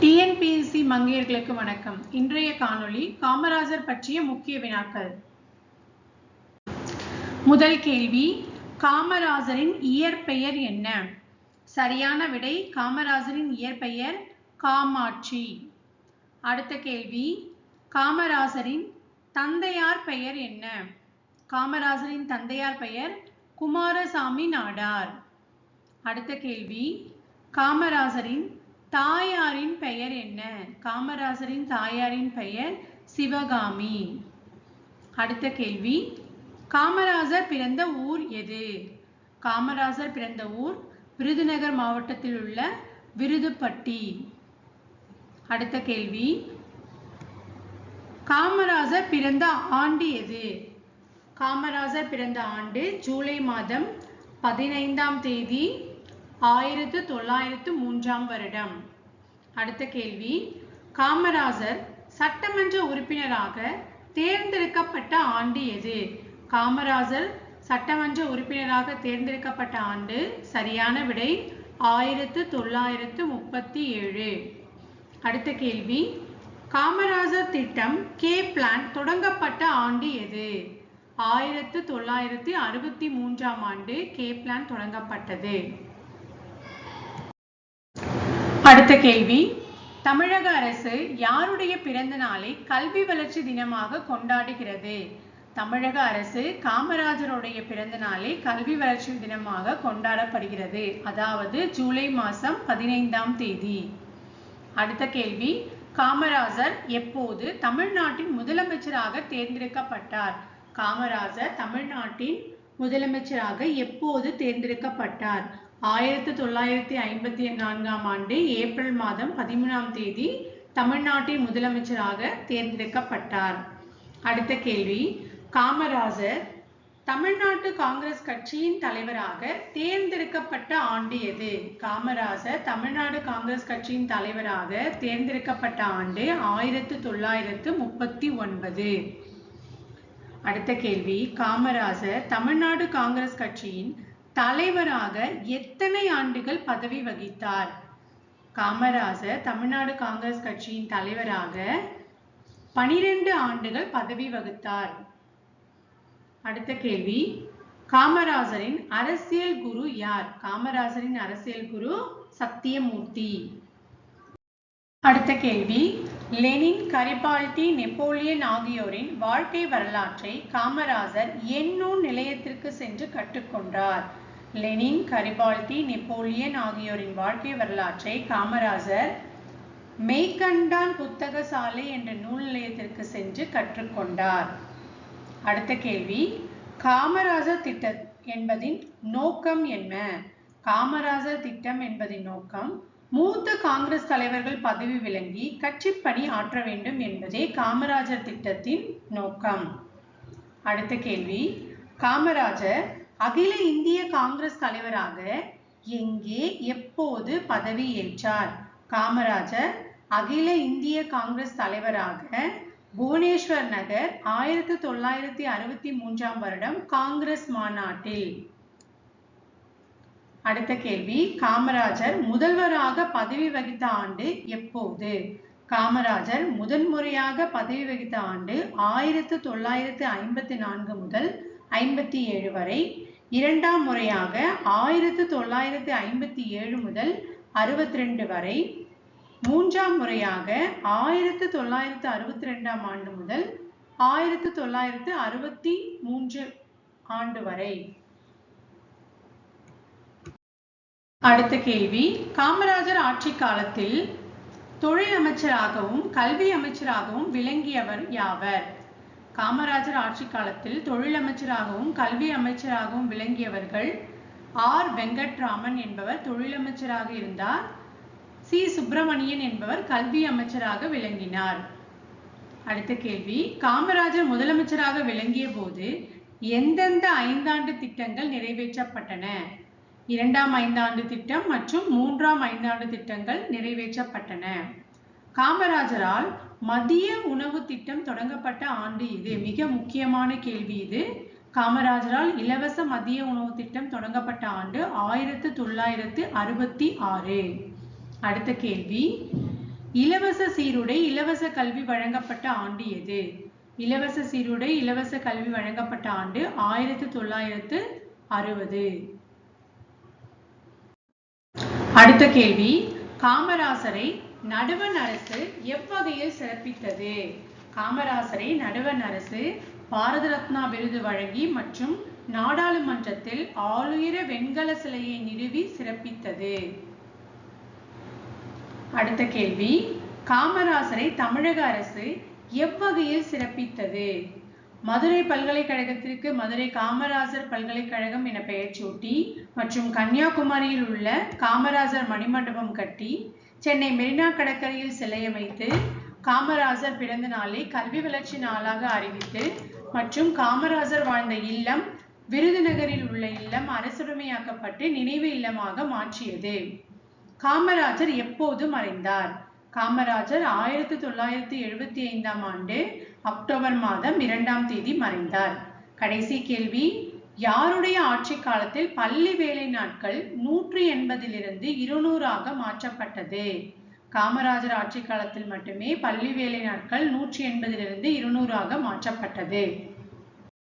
TNPSC மங்கையர்களுக்கு வணக்கம். இன்றைய காணொளி காமராஜர் பற்றிய முக்கிய வினாக்கள். முதல் கேள்வி, காமராஜரின் இயற்பெயர் என்ன? சரியான விடை காமராஜரின் இயற்பெயர் காமாட்சி. அடுத்த கேள்வி, காமராஜரின் தந்தையார் பெயர் என்ன? காமராஜரின் தந்தையார் பெயர் குமாரசாமி நாடார். அடுத்த கேள்வி, காமராஜரின் தாயாரின் பெயர் என்ன? காமராஜரின் தாயாரின் பெயர் சிவகாமி. அடுத்த கேள்வி, காமராஜர் பிறந்த ஊர் எது? காமராஜர் பிறந்த ஊர் விருதுநகர் மாவட்டத்தில் உள்ள விருதுப்பட்டி. அடுத்த கேள்வி, காமராஜர் பிறந்த ஆண்டு எது? காமராஜர் பிறந்த ஆண்டு ஜூலை மாதம் 15ஆம் தேதி 1903ஆம் வருடம். அடுத்த கேள்வி, காமராஜர் சட்டமன்ற உறுப்பினராக தேர்ந்தெடுக்கப்பட்ட ஆண்டு எது? காமராஜர் சட்டமன்ற உறுப்பினராக தேர்ந்தெடுக்கப்பட்ட ஆண்டு சரியான விடை 1937. அடுத்த கேள்வி, காமராஜர் திட்டம் கே பிளான் தொடங்கப்பட்ட ஆண்டு எது? 1963ஆம் ஆண்டு கே பிளான் தொடங்கப்பட்டது. அடுத்த கேள்வி, தமிழக அரசு யாருடைய பிறந்த நாளை கல்வி வளர்ச்சி தினமாக கொண்டாடுகிறது? தமிழக அரசு காமராஜருடைய பிறந்த நாளை கல்வி வளர்ச்சி தினமாக கொண்டாடப்படுகிறது, அதாவது ஜூலை மாதம் 15ஆம் தேதி. அடுத்த கேள்வி, காமராஜர் எப்போது தமிழ்நாட்டின் முதலமைச்சராக தேர்ந்தெடுக்கப்பட்டார்? காமராஜர் தமிழ்நாட்டின் முதலமைச்சராக எப்போது தேர்ந்தெடுக்கப்பட்டார்? 1954ஆம் ஆண்டு ஏப்ரல் மாதம் 13ஆம் தேதி தமிழ்நாட்டின் முதலமைச்சராக தேர்ந்தெடுக்கப்பட்டார். அடுத்த கேள்வி, காமராஜர் தமிழ்நாட்டு காங்கிரஸ் கட்சியின் தலைவராக தேர்ந்தெடுக்கப்பட்ட ஆண்டு எது? காமராஜர் தமிழ்நாடு காங்கிரஸ் கட்சியின் தலைவராக தேர்ந்தெடுக்கப்பட்ட ஆண்டு 1939. அடுத்த கேள்வி, காமராஜர் தமிழ்நாடு காங்கிரஸ் கட்சியின் தலைவராக எத்தனை ஆண்டுகள் பதவி வகித்தார்? காமராஜர் தமிழ்நாடு காங்கிரஸ் கட்சியின் தலைவராக 12 ஆண்டுகள் பதவி வகித்தார். அடுத்த கேள்வி, காமராஜரின் அரசியல் குரு யார்? காமராஜரின் அரசியல் குரு சத்தியமூர்த்தி. அடுத்த கேள்வி, லெனின், கரிபால்டி, நெப்போலியன் ஆகியோரின் வாழ்க்கை வரலாற்றை காமராஜர் என்னும் நிலையத்திற்கு சென்று கற்றுக்கொண்டார்? லெனின், கரிபால்டி, நெப்போலியன் ஆகியோரின் வாழ்க்கை வரலாற்றை காமராஜர் மெய்கண்டான் புத்தக சாலை என்ற நூல் நிலையத்திற்கு சென்று கற்றுக்கொண்டார். அடுத்த கேள்வி, காமராஜர் திட்டம் என்பதின் நோக்கம் என்ன? காமராஜர் திட்டம் என்பதின் நோக்கம் மூத்த காங்கிரஸ் தலைவர்கள் பதவி விலகி கட்சிப்பணி ஆற்ற வேண்டும் என்பதே காமராஜர் திட்டத்தின் நோக்கம். அடுத்த கேள்வி, காமராஜர் அகில இந்திய காங்கிரஸ் தலைவராக எங்கே எப்போது பதவி ஏற்றார்? காமராஜர் அகில இந்திய காங்கிரஸ் தலைவராக புவனேஸ்வர் நகர் 1963ஆம் வருடம் காங்கிரஸ் மாநாட்டில். அடுத்த கேள்வி, காமராஜர் முதல்வராக பதவி வகித்த ஆண்டு எப்போது? காமராஜர் முதன்முறையாக பதவி வகித்த ஆண்டு 1954 முதல் 57 வரை, இரண்டாம் முறையாக 1957 முதல் 62 வரை, மூன்றாம் முறையாக 1962ஆம் ஆண்டு முதல் 1963 ஆண்டு வரை. அடுத்த கேள்வி, காமராஜர் ஆட்சி காலத்தில் தொழில் அமைச்சராகவும் கல்வி அமைச்சராகவும் விளங்கியவர் யாவர்? காமராஜர் ஆட்சி காலத்தில் தொழில் அமைச்சராகவும் கல்வி அமைச்சராகவும் விளங்கியவர்கள் ஆர் வெங்கட்ராமன் என்பவர் தொழில் அமைச்சராக இருந்தார். சி சுப்பிரமணியன் என்பவர் கல்வி அமைச்சராக விளங்கினார். அடுத்த கேள்வி, காமராஜர் முதலமைச்சராக விளங்கிய போது எந்தெந்த 5 ஆண்டு திட்டங்கள் நிறைவேற்றப்பட்டன? 2ஆம் 5 ஆண்டு திட்டம் மற்றும் 3ஆம் 5 ஆண்டு திட்டங்கள் நிறைவேற்றப்பட்டன. காமராஜரால் மதிய உணவு திட்டம் தொடங்கப்பட்ட ஆண்டு இது? மிக முக்கியமான கேள்வி இது. காமராஜரால் இலவச மதிய உணவு திட்டம் தொடங்கப்பட்ட ஆண்டு 1966. அடுத்த கேள்வி, இலவச சீருடை இலவச கல்வி வழங்கப்பட்ட ஆண்டு எது? இலவச சீருடை இலவச கல்வி வழங்கப்பட்ட ஆண்டு 1960. அடுத்த கேள்வி, காமராசரை நடுவண் அரசு எவ்வகையில் சிறப்பித்தது? காமராசரை நடுவண் அரசு பாரத ரத்னா விருது வழங்கி மற்றும் நாடாளுமன்றத்தில் ஆளுயர வெண்கல சிலையை நிறுவி சிறப்பித்தது. அடுத்த கேள்வி, காமராசரை தமிழக அரசு எவ்வகையில் சிறப்பித்தது? மதுரை பல்கலைக்கழகத்திற்கு மதுரை காமராசர் பல்கலைக்கழகம் என பெயர் சூட்டி மற்றும் கன்னியாகுமரியில் உள்ள காமராசர் மணிமண்டபம் கட்டி சென்னை மெரினா கடற்கரையில் சிலை அமைத்து காமராசர் பிறந்த நாளை கல்வி வளர்ச்சி நாளாக அறிவித்து மற்றும் காமராசர் வாழ்ந்த இல்லம் விருதுநகரில் உள்ள இல்லம் அரசுடைமையாக்கப்பட்டு நினைவு இல்லமாக மாற்றியது. காமராஜர் எப்போது மறைந்தார்? காமராஜர் 1975 ஆண்டு அக்டோபர் மாதம் 2ஆம் தேதி மறைந்தார். கடைசி கேள்வி, யாருடைய ஆட்சி காலத்தில் பள்ளி வேலை நாட்கள் 180 200 மாற்றப்பட்டது? காமராஜர் ஆட்சி காலத்தில் மட்டுமே பள்ளி வேலை நாட்கள் 180 200 மாற்றப்பட்டது.